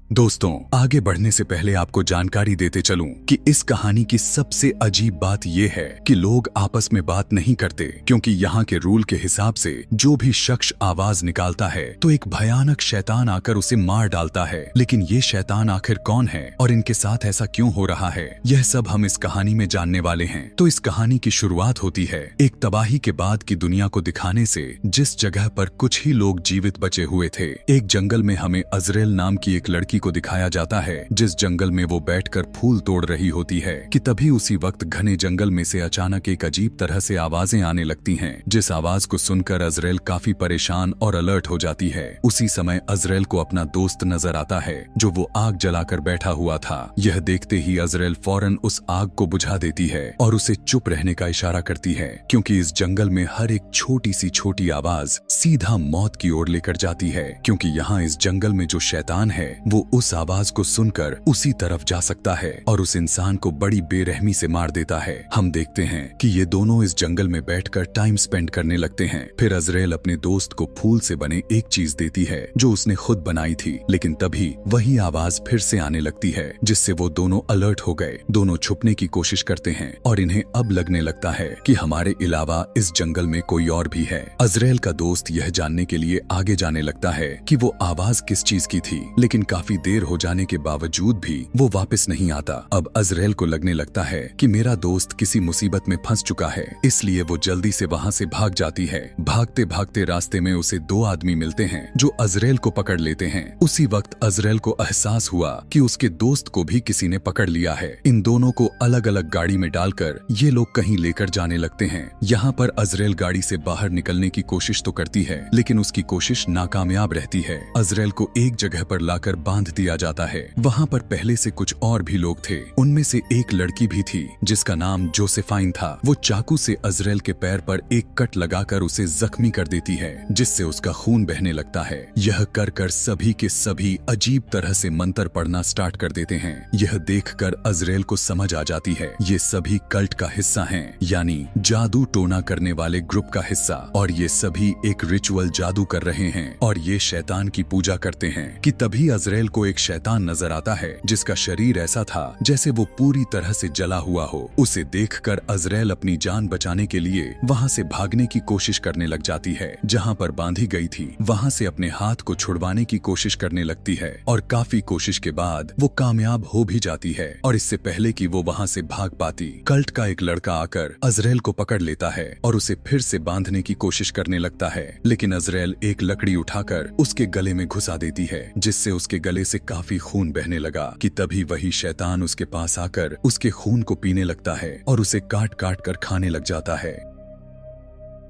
दोस्तों, आगे बढ़ने से पहले आपको जानकारी देते चलूं कि इस कहानी की सबसे अजीब बात यह है कि लोग आपस में बात नहीं करते, क्योंकि यहाँ के रूल के हिसाब से जो भी शख्स आवाज निकालता है तो एक भयानक शैतान आकर उसे मार डालता है। लेकिन ये शैतान आखिर कौन है और इनके साथ ऐसा क्यों हो रहा है, यह सब हम इस कहानी में जानने वाले हैं। तो इस कहानी की शुरुआत होती है एक तबाही के बाद की दुनिया को दिखाने से, जिस जगह पर कुछ ही लोग जीवित बचे हुए थे। एक जंगल में हमें अजरेल नाम की एक लड़की को दिखाया जाता है, जिस जंगल में वो बैठकर फूल तोड़ रही होती है कि तभी उसी वक्त घने जंगल में से अचानक एक अजीब तरह से आवाजें आने लगती हैं, जिस आवाज को सुनकर अजरेल काफी परेशान और अलर्ट हो जाती है। उसी समय अजरेल को अपना दोस्त नजर आता है, जो वो आग जलाकर बैठा हुआ था। यह देखते ही अजरेल फौरन उस आग को बुझा देती है और उसे चुप रहने का इशारा करती है, क्योंकि इस जंगल में हर एक छोटी सी छोटी आवाज सीधा मौत की ओर लेकर जाती है। क्योंकि यहाँ इस जंगल में जो शैतान है वो उस आवाज को सुनकर उसी तरफ जा सकता है और उस इंसान को बड़ी बेरहमी से मार देता है। हम देखते हैं कि ये दोनों इस जंगल में बैठकर टाइम स्पेंड करने लगते हैं। फिर अजरेल अपने दोस्त को फूल से बने एक चीज देती है जो उसने खुद बनाई थी, लेकिन तभी वही आवाज फिर से आने लगती है, जिससे वो दोनों अलर्ट हो गए। दोनों छुपने की कोशिश करते हैं और इन्हें अब लगने लगता है कि हमारे अलावा इस जंगल में कोई और भी है। अजरेल का दोस्त यह जानने के लिए आगे जाने लगता है कि वो आवाज किस चीज की थी, लेकिन काफी देर हो जाने के बावजूद भी वो वापस नहीं आता। अब अजरेल को लगने लगता है कि मेरा दोस्त किसी मुसीबत में फंस चुका है, इसलिए वो जल्दी से वहाँ से भाग जाती है। भागते भागते रास्ते में उसे दो आदमी मिलते हैं जो अजरेल को पकड़ लेते हैं। उसी वक्त अजरेल को एहसास हुआ कि उसके दोस्त को भी किसी ने पकड़ लिया है। इन दोनों को अलग अलग गाड़ी में डालकर ये लोग कहीं लेकर जाने लगते हैं। यहाँ पर अजरेल गाड़ी से बाहर निकलने की कोशिश तो करती है, लेकिन उसकी कोशिश नाकामयाब रहती है। अजरेल को एक जगह पर लाकर बांध दिया जाता है। वहाँ पर पहले से कुछ और भी लोग थे। उनमें से एक लड़की भी थी जिसका नाम जोसेफाइन था। वो चाकू से अजरेल के पैर पर एक कट लगाकर उसे जख्मी कर देती है, जिससे उसका खून बहने लगता है। यह कर कर सभी के सभी अजीब तरह से मंत्र पढ़ना स्टार्ट कर देते हैं। यह देखकर अजरेल को समझ आ जाती है ये सभी कल्ट का हिस्सा हैं, यानी जादू टोना करने वाले ग्रुप का हिस्सा, और ये सभी एक रिचुअल जादू कर रहे हैं और ये शैतान की पूजा करते हैं। कि तभी अजरेल को एक शैतान नजर आता है जिसका शरीर ऐसा था जैसे वो पूरी तरह से जला हुआ हो। उसे देखकर अजरेल अपनी जान बचाने के लिए वहाँ से भागने की कोशिश करने लग जाती है। जहाँ पर बांधी गई थी वहाँ से अपने हाथ को छुड़वाने की कोशिश करने लगती है और काफी कोशिश के बाद वो कामयाब हो भी जाती है। और इससे पहले कि वो वहाँ से भाग पाती, कल्ट का एक लड़का आकर अजरेल को पकड़ लेता है और उसे फिर से बांधने की कोशिश करने लगता है। लेकिन अजरेल एक लकड़ी उठाकर उसके गले में घुसा देती है, जिससे उसके गले से काफी खून बहने लगा। कि तभी वही शैतान उसके पास आकर उसके खून को पीने लगता है और उसे काट काट कर खाने लग जाता है।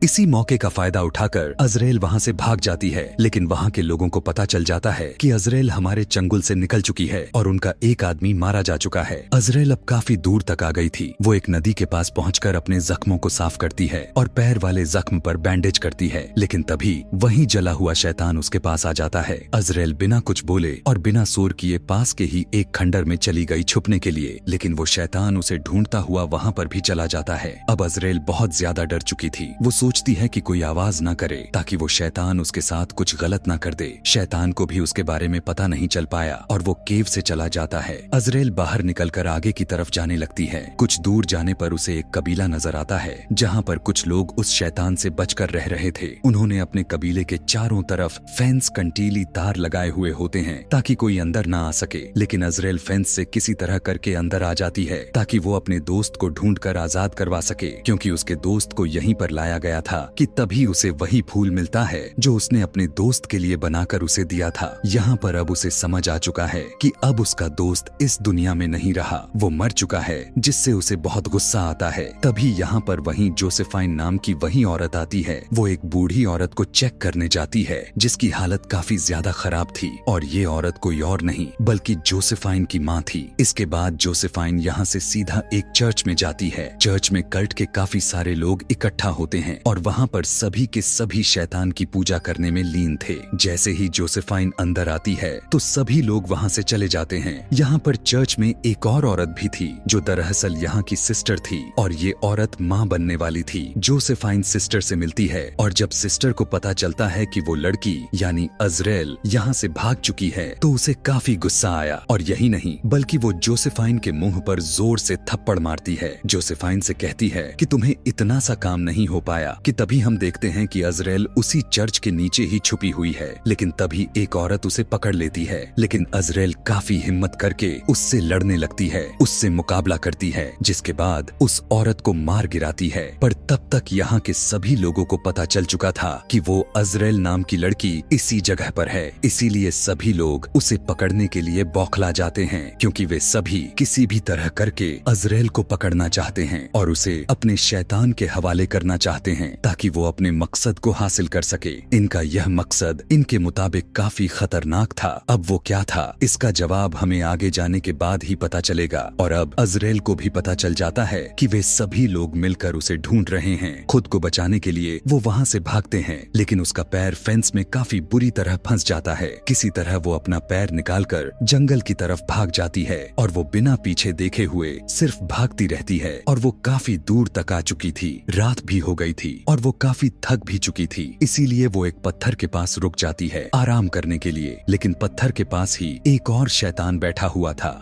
इसी मौके का फायदा उठाकर अजरेल वहाँ से भाग जाती है, लेकिन वहाँ के लोगों को पता चल जाता है कि अजरेल हमारे चंगुल से निकल चुकी है और उनका एक आदमी मारा जा चुका है। अजरेल अब काफी दूर तक आ गई थी। वो एक नदी के पास पहुंचकर अपने जख्मों को साफ करती है और पैर वाले जख्म पर बैंडेज करती है, लेकिन तभी वही जला हुआ शैतान उसके पास आ जाता है। अजरेल बिना कुछ बोले और बिना शोर किए पास के ही एक खंडर में चली गई छुपने के लिए, लेकिन वो शैतान उसे ढूंढता हुआ वहाँ पर भी चला जाता है। अब अजरेल बहुत ज्यादा डर चुकी थी। वो सोचती है कि कोई आवाज ना करे ताकि वो शैतान उसके साथ कुछ गलत ना कर दे। शैतान को भी उसके बारे में पता नहीं चल पाया और वो केव से चला जाता है। अजरेल बाहर निकलकर आगे की तरफ जाने लगती है। कुछ दूर जाने पर उसे एक कबीला नजर आता है जहाँ पर कुछ लोग उस शैतान से बचकर रह रहे थे। उन्होंने अपने कबीले के चारों तरफ फेंस कंटीली तार लगाए हुए होते हैं ताकि कोई अंदर ना आ सके, लेकिन अजरेल फेंस से किसी तरह करके अंदर आ जाती है ताकि वो अपने दोस्त को ढूंढकर आजाद करवा सके, क्योंकि उसके दोस्त को यहीं पर लाया गया था। कि तभी उसे वही फूल मिलता है जो उसने अपने दोस्त के लिए बनाकर उसे दिया था। यहाँ पर अब उसे समझ आ चुका है कि अब उसका दोस्त इस दुनिया में नहीं रहा, वो मर चुका है, जिससे उसे बहुत गुस्सा आता है। तभी यहाँ पर वही जोसेफाइन नाम की वही औरत आती है। वो एक बूढ़ी औरत को चेक करने जाती है जिसकी हालत काफी ज्यादा खराब थी, और ये औरत कोई और नहीं बल्कि जोसेफाइन की माँ थी। इसके बाद जोसेफाइन यहाँ से सीधा एक चर्च में जाती है। चर्च में कल्ट के काफी सारे लोग इकट्ठा होते हैं और वहाँ पर सभी के सभी शैतान की पूजा करने में लीन थे। जैसे ही जोसेफाइन अंदर आती है तो सभी लोग वहाँ से चले जाते हैं। यहाँ पर चर्च में एक और औरत भी थी जो दरअसल यहाँ की सिस्टर थी और ये औरत माँ बनने वाली थी। जोसेफाइन सिस्टर से मिलती है और जब सिस्टर को पता चलता है कि वो लड़की यानी अजरेल यहाँ से भाग चुकी है तो उसे काफी गुस्सा आया और यही नहीं बल्कि वो जोसेफाइन के मुंह पर जोर से थप्पड़ मारती है। जोसेफाइन से कहती है कि तुम्हें इतना सा काम नहीं हो पाया कि तभी हम देखते हैं कि अजरेल उसी चर्च के नीचे ही छुपी हुई है। लेकिन तभी एक औरत उसे पकड़ लेती है, लेकिन अजरेल काफी हिम्मत करके उससे लड़ने लगती है, उससे मुकाबला करती है, जिसके बाद उस औरत को मार गिराती है। पर तब तक यहाँ के सभी लोगों को पता चल चुका था कि वो अजरेल नाम की लड़की इसी जगह पर है। इसीलिए सभी लोग उसे पकड़ने के लिए बौखला जाते हैं क्योंकि वे सभी किसी भी तरह करके अजरेल को पकड़ना चाहते हैं और उसे अपने शैतान के हवाले करना चाहते हैं ताकि वो अपने मकसद को हासिल कर सके। इनका यह मकसद इनके मुताबिक काफी खतरनाक था। अब वो क्या था, इसका जवाब हमें आगे जाने के बाद ही पता चलेगा। और अब अजरेल को भी पता चल जाता है कि वे सभी लोग मिलकर उसे ढूंढ रहे हैं। खुद को बचाने के लिए वो वहाँ से भागते हैं, लेकिन उसका पैर फेंस में काफी बुरी तरह फंस जाता है। किसी तरह वो अपना पैर निकालकर जंगल की तरफ भाग जाती है और वो बिना पीछे देखे हुए सिर्फ भागती रहती है और वो काफी दूर तक आ चुकी थी। रात भी हो गई थी और वो काफी थक भी चुकी थी, इसीलिए वो एक पत्थर के पास रुक जाती है आराम करने के लिए। लेकिन पत्थर के पास ही एक और शैतान बैठा हुआ था।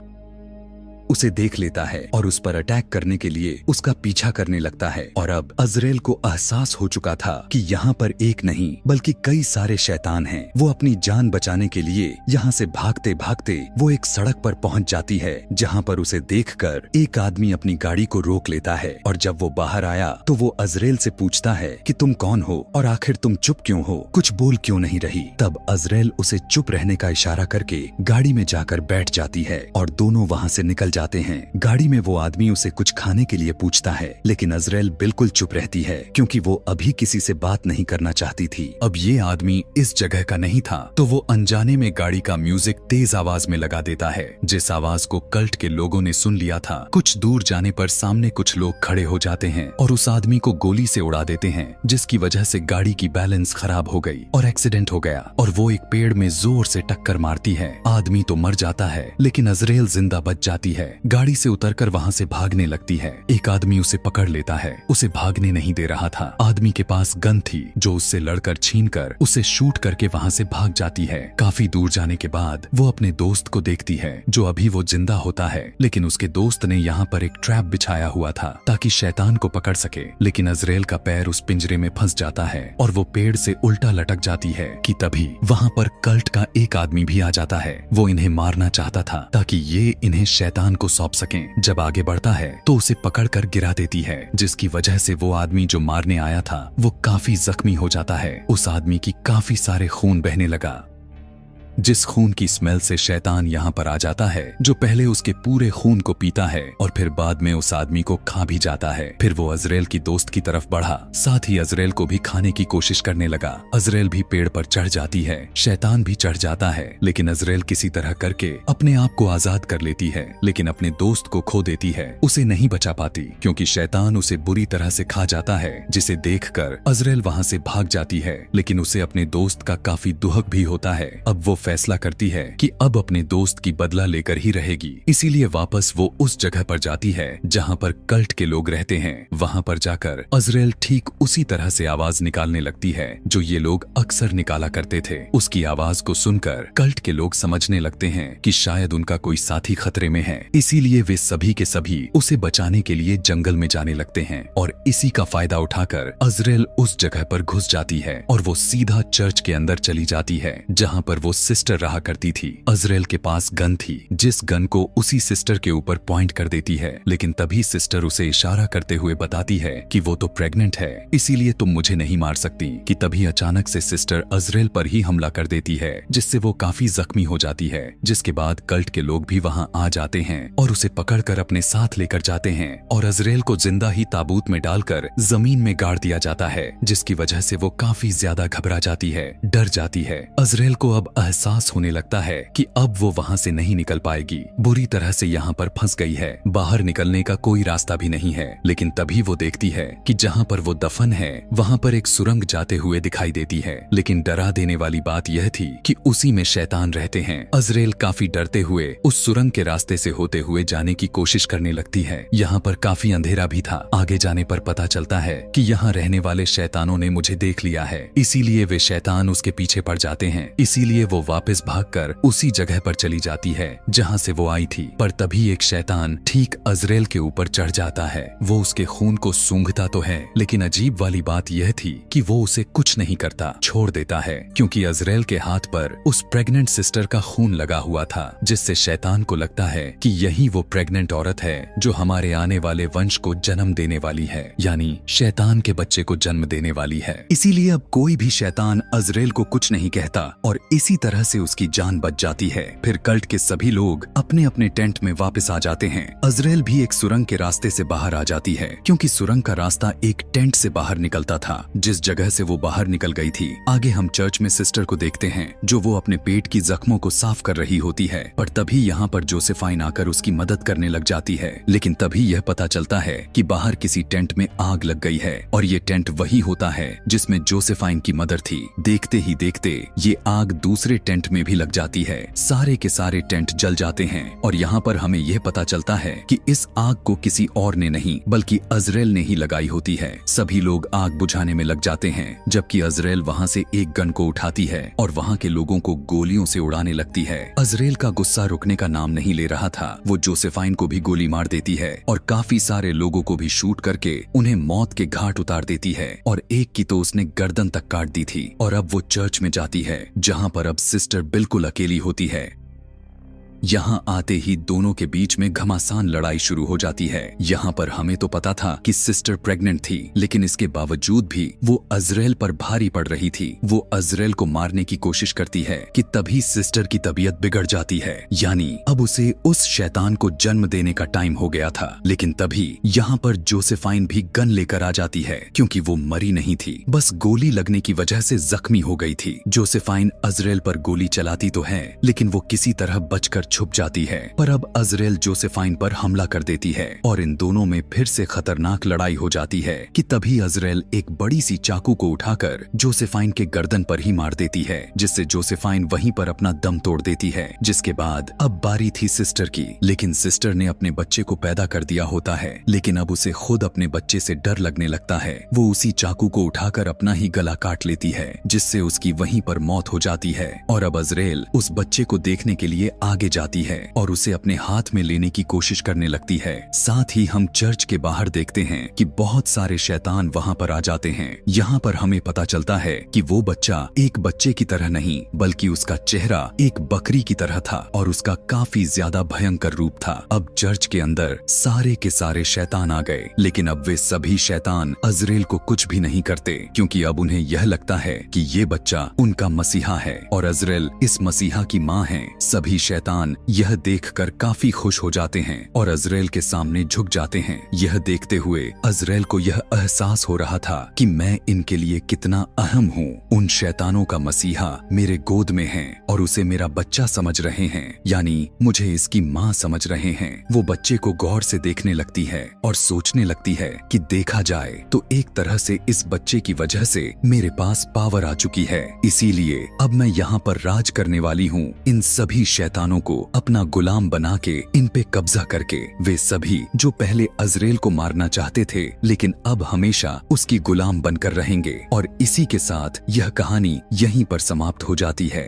उसे देख लेता है और उस पर अटैक करने के लिए उसका पीछा करने लगता है। और अब अजरेल को एहसास हो चुका था कि यहाँ पर एक नहीं बल्कि कई सारे शैतान हैं। वो अपनी जान बचाने के लिए यहाँ से भागते भागते वो एक सड़क पर पहुँच जाती है जहाँ पर उसे देखकर एक आदमी अपनी गाड़ी को रोक लेता है। और जब वो बाहर आया तो वो अजरेल से पूछता है कि तुम कौन हो और आखिर तुम चुप क्यों हो, कुछ बोल क्यों नहीं रही। तब अजरेल उसे चुप रहने का इशारा करके गाड़ी में जाकर बैठ जाती है और दोनों वहाँ से निकल जाते हैं। गाड़ी में वो आदमी उसे कुछ खाने के लिए पूछता है, लेकिन अजरेल बिल्कुल चुप रहती है क्योंकि वो अभी किसी से बात नहीं करना चाहती थी। अब ये आदमी इस जगह का नहीं था तो वो अनजाने में गाड़ी का म्यूजिक तेज आवाज में लगा देता है, जिस आवाज को कल्ट के लोगों ने सुन लिया था। कुछ दूर जाने पर सामने कुछ लोग खड़े हो जाते हैं और उस आदमी को गोली से उड़ा देते हैं, जिसकी वजह से गाड़ी की बैलेंस खराब हो गई और एक्सीडेंट हो गया और वो एक पेड़ में जोर से टक्कर मारती है। आदमी तो मर जाता है लेकिन अजरेल जिंदा बच जाती है। गाड़ी से उतरकर वहाँ से भागने लगती है। एक आदमी उसे पकड़ लेता है, उसे भागने नहीं दे रहा था। आदमी के पास गन थी जो उससे लड़कर छीनकर उसे शूट करके वहाँ से भाग जाती है। काफी दूर जाने के बाद वो अपने दोस्त को देखती है जो अभी वो जिंदा होता है, लेकिन उसके दोस्त ने यहाँ पर एक ट्रैप बिछाया हुआ था ताकि शैतान को पकड़ सके। लेकिन अजरेल का पैर उस पिंजरे में फंस जाता है और वो पेड़ से उल्टा लटक जाती है कि तभी वहाँ पर कल्ट का एक आदमी भी आ जाता है। वो इन्हें मारना चाहता था ताकि ये इन्हें शैतान को सौंप सकें। जब आगे बढ़ता है तो उसे पकड़कर गिरा देती है, जिसकी वजह से वो आदमी जो मारने आया था वो काफी जख्मी हो जाता है। उस आदमी की काफी सारे खून बहने लगा, जिस खून की स्मेल से शैतान यहाँ पर आ जाता है, जो पहले उसके पूरे खून को पीता है और फिर बाद में उस आदमी को खा भी जाता है। फिर वो अजरेल की दोस्त की तरफ बढ़ा, साथ ही अजरेल को भी खाने की कोशिश करने लगा। अजरेल भी पेड़ पर चढ़ जाती है, शैतान भी चढ़ जाता है, लेकिन अजरेल किसी तरह करके अपने आप को आजाद कर लेती है, लेकिन अपने दोस्त को खो देती है। उसे नहीं बचा पाती क्योंकि शैतान उसे बुरी तरह से खा जाता है, जिसे देखकर अजरेल वहाँ से भाग जाती है। लेकिन उसे अपने दोस्त का काफी दुहक भी होता है। अब वो फैसला करती है कि अब अपने दोस्त की बदला लेकर ही रहेगी, इसीलिए वापस वो उस जगह पर जाती है जहाँ पर कल्ट के लोग रहते हैं। वहाँ पर जाकर अजरेल ठीक उसी तरह से आवाज निकालने लगती है जो ये लोग अक्सर निकाला करते थे। उसकी आवाज को सुनकर कल्ट के लोग समझने लगते हैं कि शायद उनका कोई साथी खतरे में है, इसीलिए वे सभी के सभी उसे बचाने के लिए जंगल में जाने लगते हैं। और इसी का फायदा उठाकर अजरेल उस जगह पर घुस जाती है और वो सीधा चर्च के अंदर चली जाती है जहाँ पर वो सिस्टर रहा करती थी। अजरेल के पास गन थी, जिस गन को उसी सिस्टर के ऊपर पॉइंट कर देती है, लेकिन तभी सिस्टर उसे इशारा करते हुए बताती है कि वो तो प्रेग्नेंट है, इसीलिए तुम मुझे नहीं मार सकती। कि तभी अचानक से सिस्टर अजरेल पर ही हमला कर देती है, जिससे वो काफी जख्मी हो जाती है। जिसके बाद कल्ट के लोग भी वहाँ आ जाते हैं और उसे पकड़कर अपने साथ लेकर जाते हैं और अजरेल को जिंदा ही ताबूत में डालकर जमीन में गाड़ दिया जाता है, जिसकी वजह से वो काफी ज्यादा घबरा जाती है, डर जाती है। अजरेल को अब एहसास एहसास होने लगता है कि अब वो वहाँ से नहीं निकल पाएगी, बुरी तरह से यहाँ पर फंस गई है, बाहर निकलने का कोई रास्ता भी नहीं है। लेकिन तभी वो देखती है कि जहाँ पर वो दफन है वहाँ पर एक सुरंग जाते हुए दिखाई देती है। लेकिन डरा देने वाली बात यह थी कि उसी में शैतान रहते हैं। अजरेल काफी डरते हुए उस सुरंग के रास्ते से होते हुए जाने की कोशिश करने लगती है। यहाँ पर काफी अंधेरा भी था। आगे जाने पर पता चलता है कि यहाँ रहने वाले शैतानों ने मुझे देख लिया है, इसीलिए वे शैतान उसके पीछे पड़ जाते हैं। इसीलिए वो वापस भागकर उसी जगह पर चली जाती है जहाँ से वो आई थी। पर तभी एक शैतान ठीक अजरेल के ऊपर चढ़ जाता है। वो उसके खून को सूंघता तो है, लेकिन अजीब वाली बात यह थी कि वो उसे कुछ नहीं करता, छोड़ देता है, क्योंकि अजरेल के हाथ पर उस प्रेग्नेंट सिस्टर का खून लगा हुआ था, जिससे शैतान को लगता है कि यही वो प्रेग्नेंट औरत है जो हमारे आने वाले वंश को जन्म देने वाली है, यानी शैतान के बच्चे को जन्म देने वाली है। इसीलिए अब कोई भी शैतान अजरेल को कुछ नहीं कहता और इसी तरह से उसकी जान बच जाती है। फिर कल्ट के सभी लोग अपने अपने टेंट में वापस आ जाते हैं। अजरेल भी एक सुरंग के रास्ते से बाहर आ जाती है, क्योंकि सुरंग का रास्ता एक टेंट से बाहर निकलता था, जिस जगह से वो बाहर निकल गई थी। आगे हम चर्च में सिस्टर को देखते हैं जो वो अपने पेट की जख्मों को साफ कर रही होती है। पर तभी यहाँ पर जोसेफाइन आकर उसकी मदद करने लग जाती है। लेकिन तभी यह पता चलता है कि बाहर किसी टेंट में आग लग गई है और ये टेंट वही होता है जिसमें जोसेफाइन की मदर थी। देखते ही देखते ये आग दूसरे टेंट में भी लग जाती है। सारे के सारे टेंट जल जाते हैं और यहाँ पर हमें यह पता चलता है कि इस आग को किसी और ने नहीं बल्कि अजरेल ने ही लगाई होती है। सभी लोग आग बुझाने में लग जाते हैं, जबकि अजरेल वहाँ से एक गन को उठाती है और वहाँ के लोगों को गोलियों से उड़ाने लगती है। अजरेल का गुस्सा रुकने का नाम नहीं ले रहा था। वो जोसेफाइन को भी गोली मार देती है और काफी सारे लोगों को भी शूट करके उन्हें मौत के घाट उतार देती है। और एक की तो उसने गर्दन तक काट दी थी। और अब वो चर्च में जाती है, जहाँ पर अब सिस्टर बिल्कुल अकेली होती है। यहाँ आते ही दोनों के बीच में घमासान लड़ाई शुरू हो जाती है। यहाँ पर हमें तो पता था कि सिस्टर प्रेग्नेंट थी, लेकिन इसके बावजूद भी वो अजरेल पर भारी पड़ रही थी। वो अजरेल को मारने की कोशिश करती है कि तभी सिस्टर की तबीयत बिगड़ जाती है, यानी अब उसे उस शैतान को जन्म देने का टाइम हो गया था। लेकिन तभी यहाँ पर जोसेफाइन भी गन लेकर आ जाती है, क्योंकि वो मरी नहीं थी, बस गोली लगने की वजह से जख्मी हो गई थी। जोसेफाइन अजरेल पर गोली चलाती तो है, लेकिन वो किसी तरह बचकर छुप जाती है। पर अब अजरेल जोसेफाइन पर हमला कर देती है और इन दोनों में फिर से खतरनाक लड़ाई हो जाती है कि तभी अजरेल एक बड़ी सी चाकू को उठाकर जोसेफाइन के गर्दन पर ही मार देती है, जिससे जोसेफाइन वहीं पर अपना दम तोड़ देती है। जिसके बाद अब बारी थी सिस्टर की, लेकिन सिस्टर ने अपने बच्चे को पैदा कर दिया होता है, लेकिन अब उसे खुद अपने बच्चे से डर लगने लगता है। वो उसी चाकू को उठाकर अपना ही गला काट लेती है, जिससे उसकी वहीं पर मौत हो जाती है। और अब अजरेल उस बच्चे को देखने के लिए आगे जाती है और उसे अपने हाथ में लेने की कोशिश करने लगती है। साथ ही हम चर्च के बाहर देखते हैं कि बहुत सारे शैतान वहाँ पर आ जाते हैं। यहाँ पर हमें पता चलता है कि वो बच्चा एक बच्चे की तरह नहीं बल्कि उसका चेहरा एक बकरी की तरह था और उसका काफी ज्यादा भयंकर रूप था। अब चर्च के अंदर सारे के सारे शैतान आ गए, लेकिन अब वे सभी शैतान अजरेल को कुछ भी नहीं करते, क्योंकि अब उन्हें यह लगता है कि ये बच्चा उनका मसीहा है और अजरेल इस मसीहा की माँ है। सभी शैतान यह देखकर काफी खुश हो जाते हैं और अजरेल के सामने झुक जाते हैं। यह देखते हुए अजरेल को यह एहसास हो रहा था कि मैं इनके लिए कितना अहम हूँ। उन शैतानों का मसीहा मेरे गोद में है और उसे मेरा बच्चा समझ रहे हैं, यानी मुझे इसकी माँ समझ रहे हैं। वो बच्चे को गौर से देखने लगती है और सोचने लगती है कि देखा जाए तो एक तरह से इस बच्चे की वजह से मेरे पास पावर आ चुकी है, इसीलिए अब मैं यहाँ पर राज करने वाली हूँ। इन सभी शैतानों को अपना गुलाम बना के इन पे कब्जा करके वे सभी जो पहले अजरेल को मारना चाहते थे, लेकिन अब हमेशा उसकी गुलाम बनकर रहेंगे। और इसी के साथ यह कहानी यहीं पर समाप्त हो जाती है।